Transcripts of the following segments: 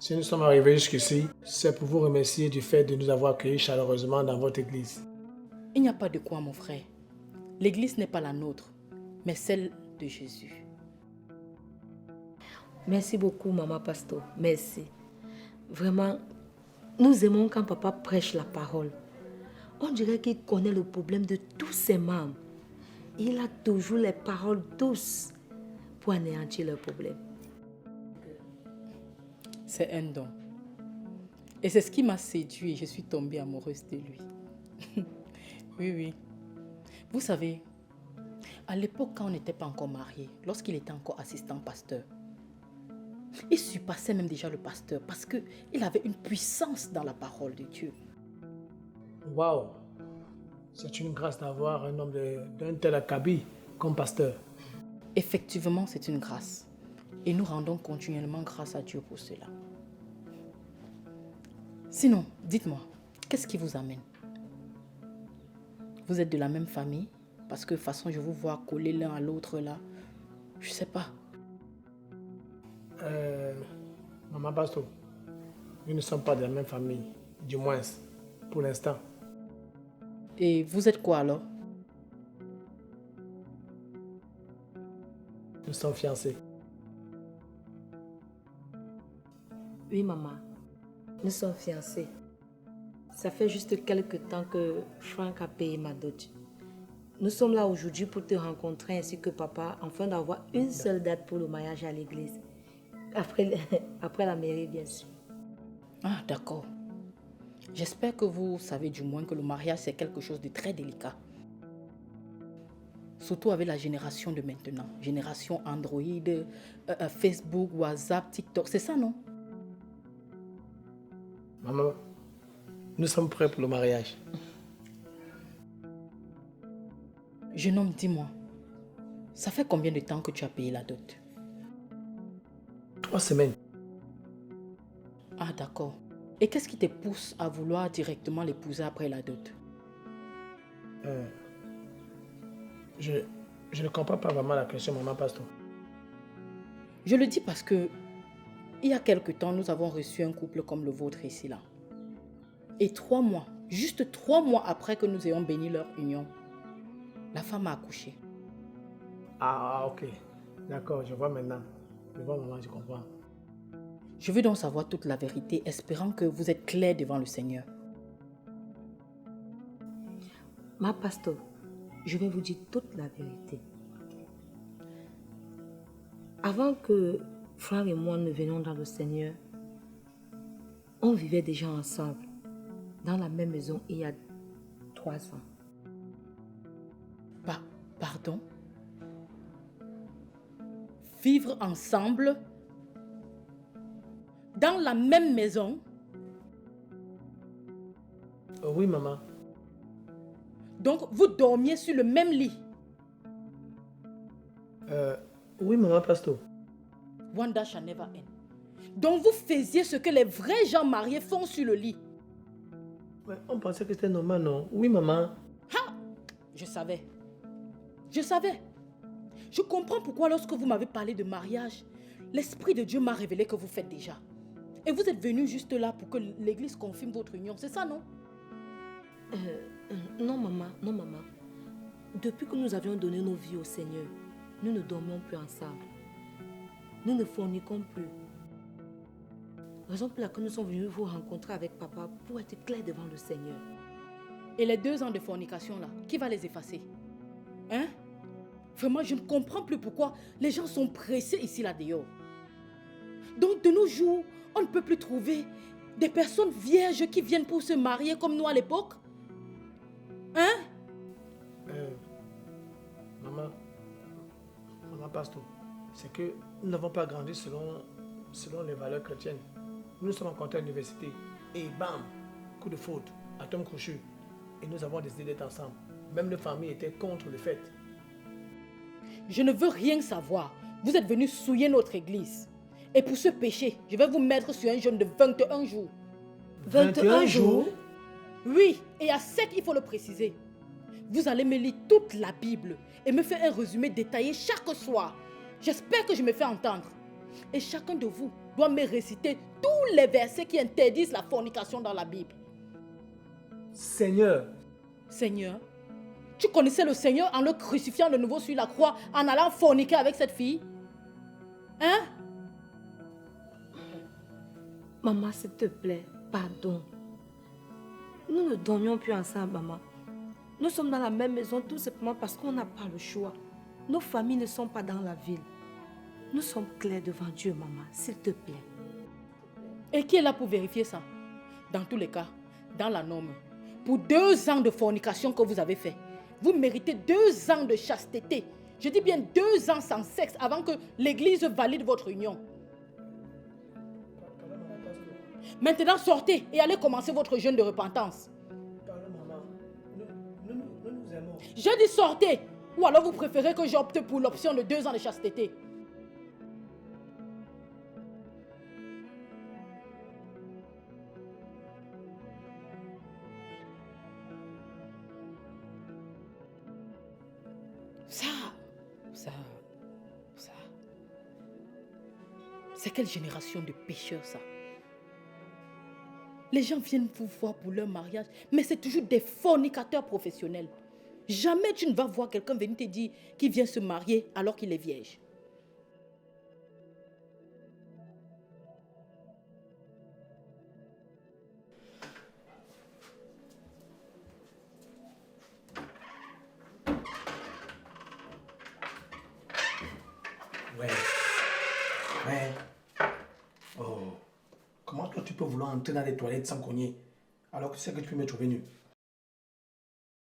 Si nous sommes arrivés jusqu'ici, c'est pour vous remercier du fait de nous avoir accueillis chaleureusement dans votre église. Il n'y a pas de quoi, mon frère. L'église n'est pas la nôtre, mais celle de Jésus. Merci beaucoup, Maman Pasteur. Merci. Vraiment, nous aimons quand papa prêche la parole. On dirait qu'il connaît le problème de tous ses membres. Il a toujours les paroles douces pour anéantir leurs problèmes. C'est un don. Et c'est ce qui m'a séduit et je suis tombée amoureuse de lui. Oui, oui. Vous savez, à l'époque, quand on n'était pas encore mariés, lorsqu'il était encore assistant pasteur, il surpassait même déjà le pasteur parce qu'il avait une puissance dans la parole de Dieu. Waouh! C'est une grâce d'avoir un homme d'un tel acabit comme pasteur. Effectivement, c'est une grâce. Et nous rendons continuellement grâce à Dieu pour cela. Sinon, dites-moi, qu'est-ce qui vous amène? Vous êtes de la même famille? Parce que de toute façon, je vous vois coller l'un à l'autre là. Je sais pas. Maman Pasteur, nous ne sommes pas de la même famille, du moins pour l'instant. Et vous êtes quoi alors? Nous sommes fiancés. Oui, maman. Nous sommes fiancés. Ça fait juste quelques temps que Franck a payé ma dot. Nous sommes là aujourd'hui pour te rencontrer ainsi que papa, afin d'avoir une seule date pour le mariage à l'église. Après la mairie, bien sûr. Ah, d'accord. J'espère que vous savez du moins que le mariage, c'est quelque chose de très délicat. Surtout avec la génération de maintenant. Génération Android, Facebook, WhatsApp, TikTok. C'est ça, non? Maman, nous sommes prêts pour le mariage. Jeune homme, dis-moi, ça fait combien de temps que tu as payé la dot? 3 semaines. Ah, d'accord. Et qu'est-ce qui te pousse à vouloir directement l'épouser après la dot? Je ne comprends pas vraiment la question, Maman Pasteur. Je le dis parce que il y a quelque temps, nous avons reçu un couple comme le vôtre ici, là. Et 3 mois, juste 3 mois après que nous ayons béni leur union, la femme a accouché. Ah, ok. D'accord, je vois maintenant. Je vois, maman, je comprends. Je veux donc savoir toute la vérité, espérant que vous êtes clair devant le Seigneur. Ma pasteur, je vais vous dire toute la vérité. Avant que Franck et moi ne venions dans le Seigneur, on vivait déjà ensemble, dans la même maison il y a 3 ans. Pardon? Vivre ensemble dans la même maison? Oui, maman. Donc, vous dormiez sur le même lit? Oui, Maman Pasteur. Wonder shall never end. Donc, vous faisiez ce que les vrais gens mariés font sur le lit? Mais on pensait que c'était normal, non? Oui, maman. Ha! Je savais. Je savais. Je comprends pourquoi lorsque vous m'avez parlé de mariage, l'Esprit de Dieu m'a révélé que vous faites déjà. Et vous êtes venu juste là pour que l'Église confirme votre union. C'est ça, non? Non, maman, non, maman. Depuis que nous avions donné nos vies au Seigneur, nous ne dormions plus ensemble. Nous ne forniquons plus. Raison pour laquelle nous sommes venus vous rencontrer avec papa pour être clairs devant le Seigneur. Et les 2 ans de fornication là, qui va les effacer? Hein? Vraiment, je ne comprends plus pourquoi les gens sont pressés ici là dehors. Donc de nos jours, on ne peut plus trouver des personnes vierges qui viennent pour se marier comme nous à l'époque? Hein? Maman Pasteur, c'est que nous n'avons pas grandi selon les valeurs chrétiennes. Nous nous sommes rencontrés à l'université et bam, coup de faute, atome crochu. Et nous avons décidé d'être ensemble. Même nos familles étaient contre le fait. Je ne veux rien savoir. Vous êtes venus souiller notre église. Et pour ce péché, je vais vous mettre sur un jeûne de 21 jours. 21 jours? Oui, et à sec, il faut le préciser. Vous allez me lire toute la Bible et me faire un résumé détaillé chaque soir. J'espère que je me fais entendre. Et chacun de vous doit me réciter tous les versets qui interdisent la fornication dans la Bible. Seigneur, Seigneur, tu connaissais le Seigneur en le crucifiant de nouveau sur la croix, en allant forniquer avec cette fille? Hein? Maman, s'il te plaît, pardon. Nous ne dormions plus ensemble, maman. Nous sommes dans la même maison tout simplement parce qu'on n'a pas le choix. Nos familles ne sont pas dans la ville. Nous sommes clairs devant Dieu, maman, s'il te plaît. Et qui est là pour vérifier ça? Dans tous les cas, dans la norme, pour 2 ans de fornication que vous avez fait, vous méritez 2 ans de chasteté. Je dis bien 2 ans sans sexe avant que l'Église valide votre union. Maintenant, sortez et allez commencer votre jeûne de repentance. pardon maman, nous aimons. Je dis sortez, ou alors vous préférez que j'opte pour l'option de 2 ans de chasteté. Ça. C'est quelle génération de pécheurs ça? Les gens viennent vous voir pour leur mariage, mais c'est toujours des fornicateurs professionnels. Jamais tu ne vas voir quelqu'un venir te dire qu'il vient se marier alors qu'il est vierge. Ouais. Oh. Comment toi tu peux vouloir entrer dans les toilettes sans cogner alors que tu sais que tu peux me trouver nu?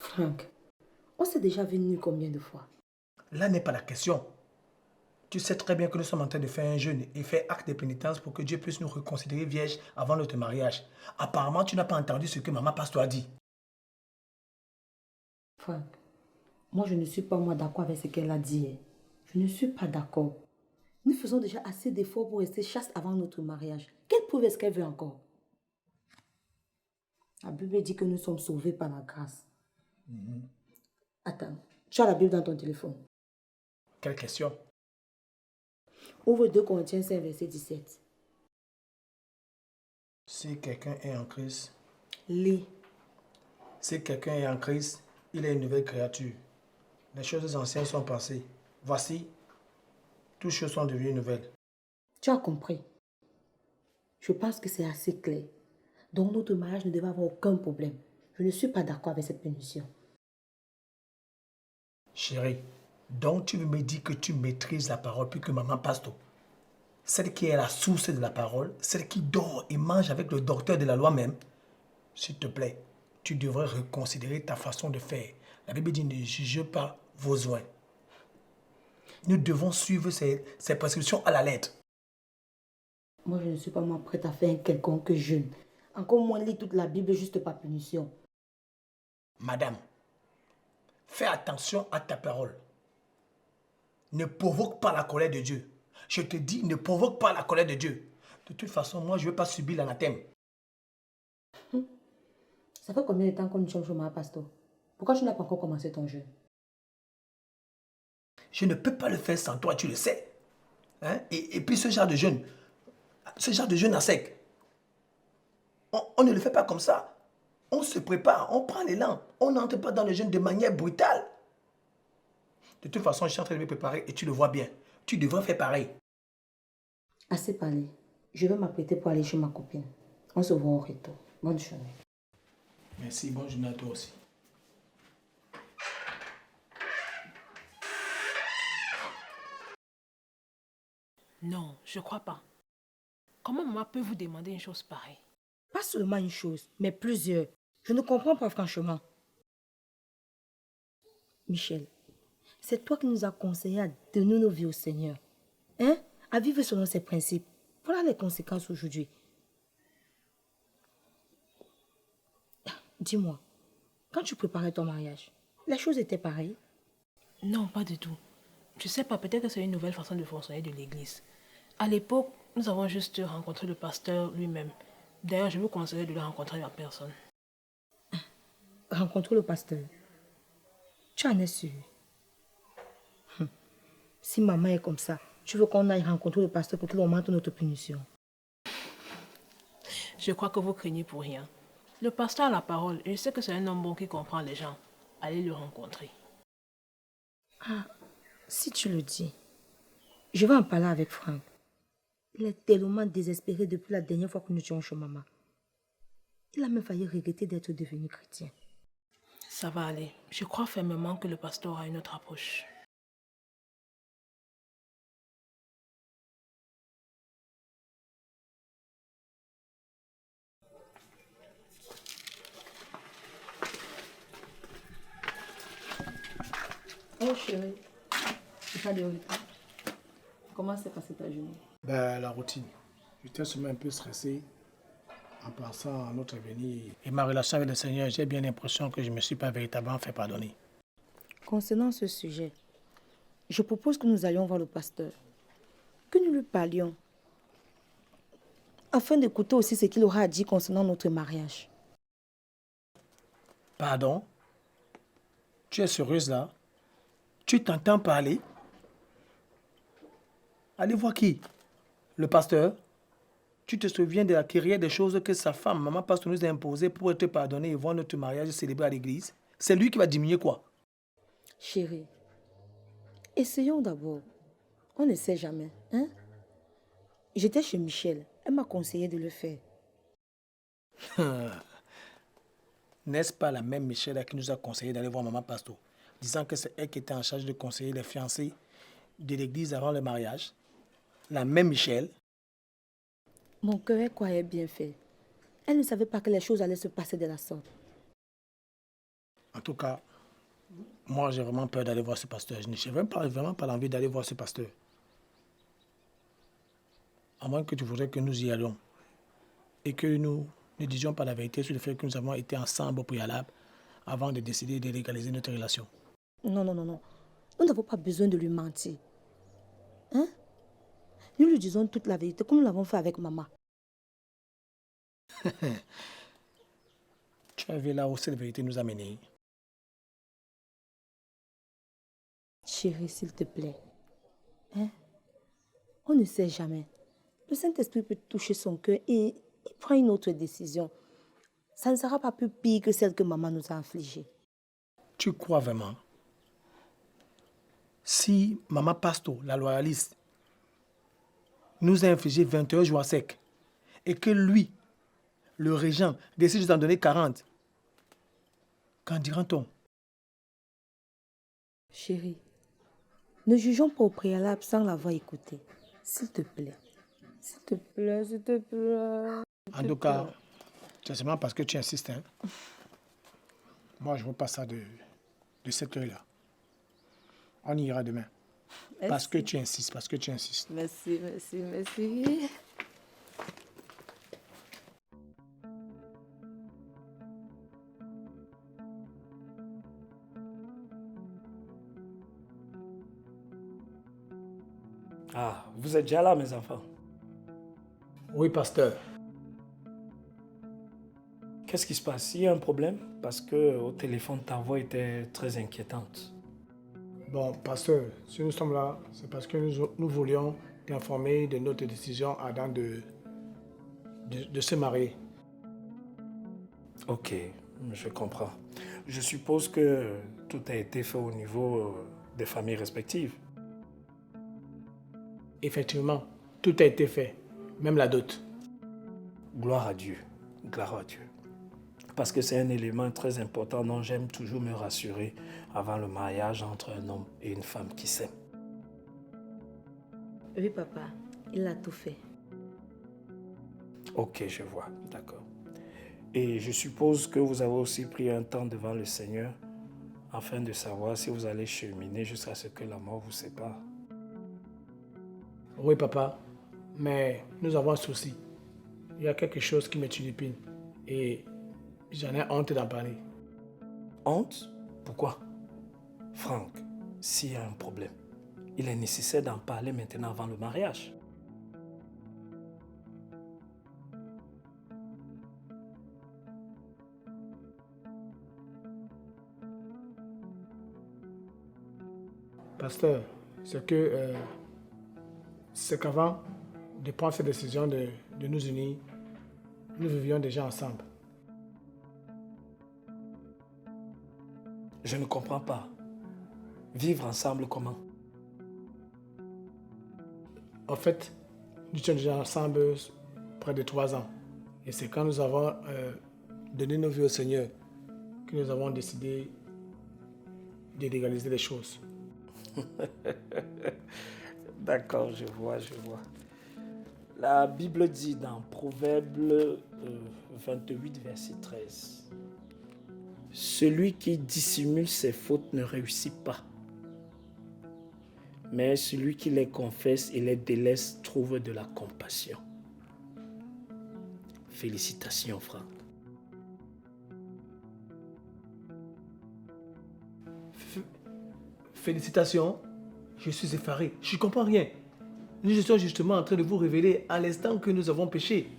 Franck, on s'est déjà vu nu combien de fois? Là n'est pas la question. Tu sais très bien que nous sommes en train de faire un jeûne et faire acte de pénitence pour que Dieu puisse nous reconsidérer vierges avant notre mariage. Apparemment, tu n'as pas entendu ce que maman pasteur a dit. Franck, moi je ne suis pas d'accord avec ce qu'elle a dit. Je ne suis pas d'accord. Nous faisons déjà assez d'efforts pour rester chaste avant notre mariage. Quelle preuve est-ce qu'elle veut encore? La Bible dit que nous sommes sauvés par la grâce. Attends, tu as la Bible dans ton téléphone. Quelle question? Ouvre 2 Corinthiens 5, verset 17. Si quelqu'un est en Christ, Lis. si quelqu'un est en Christ, il est une nouvelle créature. Les choses anciennes sont passées. Voici, toutes choses sont devenues nouvelles. Tu as compris. Je pense que c'est assez clair. Donc notre mariage ne devait avoir aucun problème. Je ne suis pas d'accord avec cette punition. Chérie, donc tu veux me dire que tu maîtrises la parole plus que maman pasteur? Celle qui est la source de la parole, celle qui dort et mange avec le docteur de la loi même? S'il te plaît, tu devrais reconsidérer ta façon de faire. La Bible dit ne jugez pas vos oins. Nous devons suivre ces prescriptions à la lettre. Moi, je ne suis pas prête à faire un quelconque jeûne. Encore moins lire toute la Bible juste par punition. Madame, fais attention à ta parole. Ne provoque pas la colère de Dieu. Je te dis, ne provoque pas la colère de Dieu. De toute façon, moi, je ne veux pas subir l'anathème. Ça fait combien de temps que nous sommes chez ma pasteur? Pourquoi tu n'as pas encore commencé ton jeûne? Je ne peux pas le faire sans toi, tu le sais. Hein? Et puis ce genre de jeûne à sec, on ne le fait pas comme ça. On se prépare, on prend l'élan. On n'entre pas dans le jeûne de manière brutale. De toute façon, je suis en train de me préparer et tu le vois bien. Tu devrais faire pareil. Assez parlé. Je vais m'apprêter pour aller chez ma copine. On se voit au retour. Bonne journée. Merci, bonne journée à toi aussi. Non, je crois pas. Comment maman peut vous demander une chose pareille? Pas seulement une chose, mais plusieurs. Je ne comprends pas franchement. Michel, c'est toi qui nous as conseillé à donner nos vies au Seigneur. Hein? À vivre selon ses principes. Voilà les conséquences aujourd'hui. Dis-moi, quand tu préparais ton mariage, les choses étaient pareilles? Non, pas du tout. Je sais pas, peut-être que c'est une nouvelle façon de fonctionner de l'église. À l'époque, nous avons juste rencontré le pasteur lui-même. D'ailleurs, je vous conseille de le rencontrer en personne. Rencontrer le pasteur. Tu en es sûr? Si maman est comme ça, tu veux qu'on aille rencontrer le pasteur pour qu'il augmente notre punition? Je crois que vous craignez pour rien. Le pasteur a la parole et je sais que c'est un homme bon qui comprend les gens. Allez le rencontrer. Ah, si tu le dis, je vais en parler avec Franck. Il est tellement désespéré depuis la dernière fois que nous étions chez maman. Il a même failli regretter d'être devenu chrétien. Ça va aller. Je crois fermement que le pasteur a une autre approche. Oh chérie, c'est pas de retard. Comment s'est passée ta journée? Ben, la routine. J'étais seulement un peu stressé en pensant à notre avenir. Et ma relation avec le Seigneur, j'ai bien l'impression que je ne me suis pas véritablement fait pardonner. Concernant ce sujet, je propose que nous allions voir le pasteur, que nous lui parlions, afin d'écouter aussi ce qu'il aura à dire concernant notre mariage. Pardon? Tu es sérieuse là? Tu t'entends parler? Allez voir qui? Le pasteur? Tu te souviens de la kyrielle des choses que sa femme, maman pasteur, nous a imposées pour te pardonner et voir notre mariage célébré à l'église? C'est lui qui va diminuer quoi? Chérie, essayons d'abord. On ne sait jamais, hein? J'étais chez Michel. Elle m'a conseillé de le faire. N'est-ce pas la même Michel qui nous a conseillé d'aller voir maman pasteur, disant que c'est elle qui était en charge de conseiller les fiancés de l'église avant le mariage? La même Michel? Mon cœur croyait bien fait. Elle ne savait pas que les choses allaient se passer de la sorte. En tout cas, moi j'ai vraiment peur d'aller voir ce pasteur. Je n'ai vraiment pas l'envie d'aller voir ce pasteur. À moins que tu voudrais que nous y allions et que nous ne disions pas la vérité sur le fait que nous avons été ensemble au préalable avant de décider de légaliser notre relation. Non, non, non, non. Nous n'avons pas besoin de lui mentir. Hein? Nous lui disons toute la vérité, comme nous l'avons fait avec maman. Tu as vu là où cette vérité nous a menés. Chérie, s'il te plaît. Hein? On ne sait jamais. Le Saint-Esprit peut toucher son cœur et il prend une autre décision. Ça ne sera pas plus pire que celle que maman nous a infligée. Tu crois vraiment? Si maman Pasto, la loyaliste, nous a infligé 21 jours à sec et que lui, le régent, décide de t'en donner 40, qu'en dira-t-on? Chérie, ne jugeons pas au préalable sans l'avoir écouté. S'il te plaît. S'il te plaît, s'il te plaît. En tout cas, c'est seulement parce que tu insistes. Hein? Moi, je ne veux pas ça de cette heure-là. On ira demain. Merci. Parce que tu insistes, parce que tu insistes. Merci, merci, merci. Ah, vous êtes déjà là, mes enfants. Oui, pasteur. Qu'est-ce qui se passe? Il y a un problème? Parce que au téléphone, ta voix était très inquiétante. Bon, pasteur, si nous sommes là, c'est parce que nous voulions t'informer de notre décision avant de se marier. Ok, je comprends. Je suppose que tout a été fait au niveau des familles respectives. Effectivement, tout a été fait, même la dot. Gloire à Dieu, gloire à Dieu. Parce que c'est un élément très important dont j'aime toujours me rassurer avant le mariage entre un homme et une femme qui s'aiment. Oui, papa, il a tout fait. Ok, je vois, d'accord. Et je suppose que vous avez aussi pris un temps devant le Seigneur afin de savoir si vous allez cheminer jusqu'à ce que la mort vous sépare. Oui, papa, mais nous avons un souci. Il y a quelque chose qui me turlupine et j'en ai honte d'en parler. Honte? Pourquoi? Franck, s'il y a un problème, il est nécessaire d'en parler maintenant avant le mariage. Pasteur, c'est qu'avant de prendre cette décision de nous unir, nous vivions déjà ensemble. Je ne comprends pas. Vivre ensemble comment? En fait, nous étions déjà ensemble près de 3 ans. Et c'est quand nous avons donné nos vies au Seigneur que nous avons décidé de légaliser les choses. D'accord, je vois. La Bible dit dans Proverbe 28, verset 13, « Celui qui dissimule ses fautes ne réussit pas, mais celui qui les confesse et les délaisse trouve de la compassion. » Félicitations, Franck. Félicitations, je suis effaré, je ne comprends rien. Nous étions justement en train de vous révéler à l'instant que nous avons péché.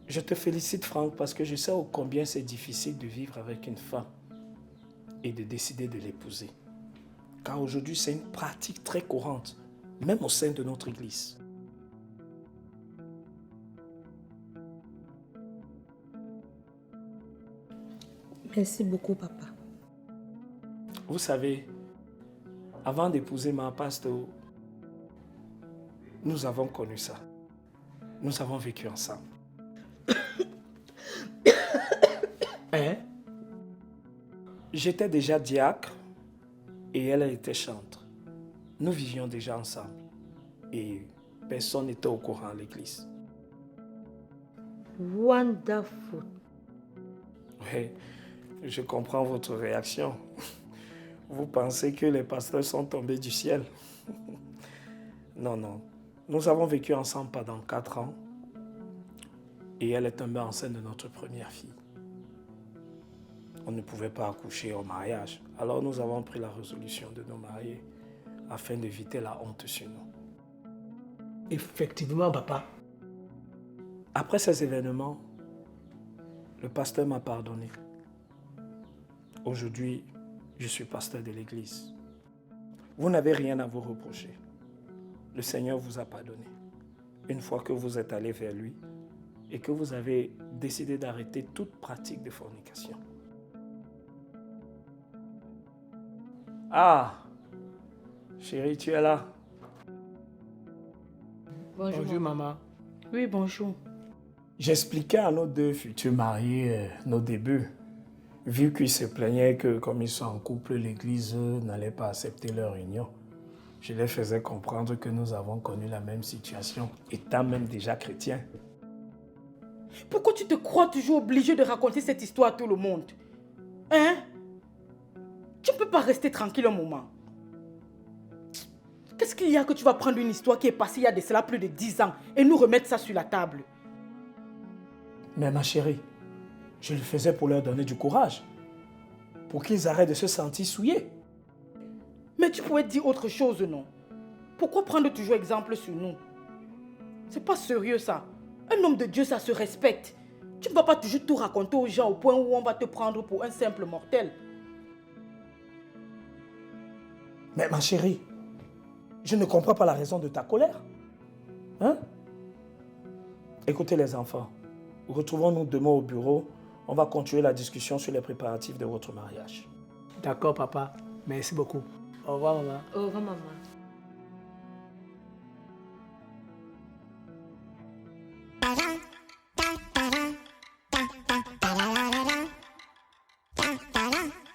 Je te félicite, Franck, parce que je sais ô combien c'est difficile de vivre avec une femme et de décider de l'épouser. Car aujourd'hui, c'est une pratique très courante, même au sein de notre Église. Merci beaucoup, papa. Vous savez, avant d'épouser ma pasteur, nous avons connu ça. Nous avons vécu ensemble. Hein? J'étais déjà diacre et elle était chantre. Nous vivions déjà ensemble et personne n'était au courant à l'église. Wonderful. Oui, je comprends votre réaction. Vous pensez que les pasteurs sont tombés du ciel? Non. Nous avons vécu ensemble pendant 4 ans et elle est tombée enceinte de notre première fille. On ne pouvait pas accoucher au mariage. Alors nous avons pris la résolution de nous marier afin d'éviter la honte sur nous. Effectivement, papa. Après ces événements, le pasteur m'a pardonné. Aujourd'hui, je suis pasteur de l'église. Vous n'avez rien à vous reprocher. Le Seigneur vous a pardonné. Une fois que vous êtes allé vers lui et que vous avez décidé d'arrêter toute pratique de fornication. Ah, chérie, tu es là? Bonjour, maman. Oui, bonjour. J'expliquais à nos 2 futurs mariés nos débuts. Vu qu'ils se plaignaient que comme ils sont en couple, l'église n'allait pas accepter leur union. Je les faisais comprendre que nous avons connu la même situation, étant même déjà chrétiens. Pourquoi tu te crois toujours obligé de raconter cette histoire à tout le monde? Hein? Tu ne peux pas rester tranquille un moment. Qu'est-ce qu'il y a que tu vas prendre une histoire qui est passée il y a de cela plus de 10 ans et nous remettre ça sur la table? Mais ma chérie, je le faisais pour leur donner du courage, pour qu'ils arrêtent de se sentir souillés. Mais tu pouvais dire autre chose, non? Pourquoi prendre toujours exemple sur nous? C'est pas sérieux ça. Un homme de Dieu, ça se respecte. Tu ne vas pas toujours tout raconter aux gens au point où on va te prendre pour un simple mortel. Mais ma chérie, je ne comprends pas la raison de ta colère. Hein? Écoutez les enfants, retrouvons-nous demain au bureau. On va continuer la discussion sur les préparatifs de votre mariage. D'accord, papa. Merci beaucoup. Au revoir, maman. Au revoir, maman. Ta-da, ta-da, ta-da, ta-da, ta-da, ta-da, ta-da.